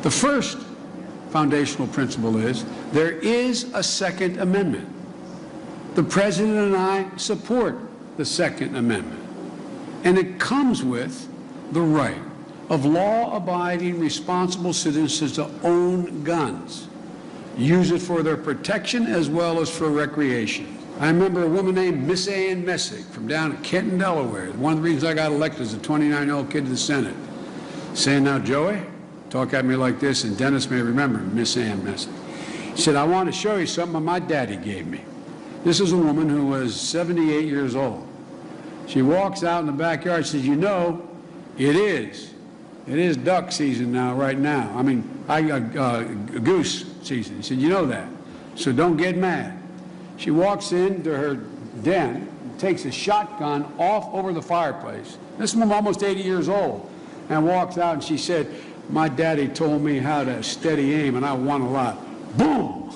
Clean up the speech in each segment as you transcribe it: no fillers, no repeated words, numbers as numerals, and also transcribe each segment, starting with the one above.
The first foundational principle is there is a Second Amendment. The President and I support the Second Amendment. And it comes with the right of law-abiding, responsible citizens to own guns, use it for their protection as well as for recreation. I remember a woman named Miss Ann Messick from down at Kenton, Delaware. One of the reasons I got elected as a 29-year-old kid to the Senate. Saying, now, Joey, talk at me like this, and Dennis may remember Miss Ann Messick. She said, I want to show you something my daddy gave me. This is a woman who was 78 years old. She walks out in the backyard and says, you know, it is duck season now, right now. I mean, goose season. He said, you know that, so don't get mad. She walks into her den, takes a shotgun off over the fireplace. This woman almost 80 years old, and walks out and she said, my daddy told me how to steady aim and I won a lot. Boom!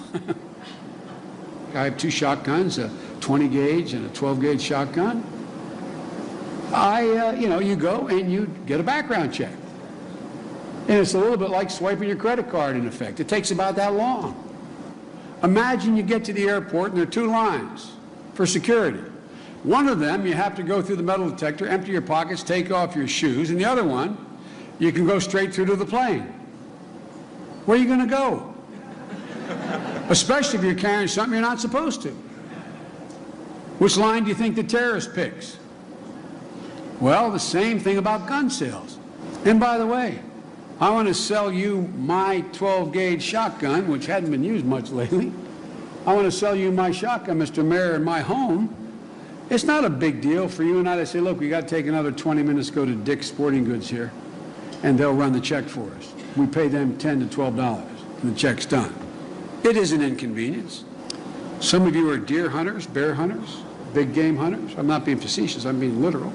I have two shotguns, a 20 gauge and a 12 gauge shotgun. You go and you get a background check. And it's a little bit like swiping your credit card in effect. It takes about that long. Imagine you get to the airport and there are two lines for security. One of them, you have to go through the metal detector, empty your pockets, take off your shoes, and the other one, you can go straight through to the plane. Where are you going to go? Especially if you're carrying something you're not supposed to. Which line do you think the terrorist picks? Well, the same thing about gun sales. And by the way, I want to sell you my 12 gauge shotgun, which hadn't been used much lately. I want to sell you my shotgun, Mr. Mayor, in my home. It's not a big deal for you and I to say, look, we got to take another 20 minutes to go to Dick's Sporting Goods here, and they'll run the check for us. We pay them $10 to $12, and the check's done. It is an inconvenience. Some of you are deer hunters, bear hunters, big game hunters. I'm not being facetious, I'm being literal.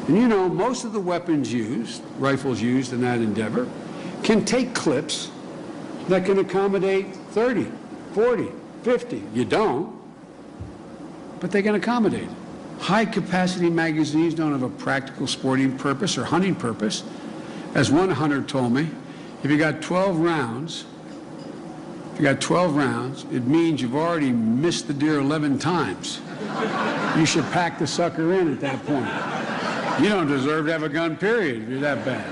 And you know, most of the weapons used, rifles used in that endeavor, can take clips that can accommodate 30, 40, 50. You don't, but they can accommodate it. High-capacity magazines don't have a practical sporting purpose or hunting purpose. As one hunter told me, if you got 12 rounds, it means you've already missed the deer 11 times. You should pack the sucker in at that point. You don't deserve to have a gun, period, if you're that bad.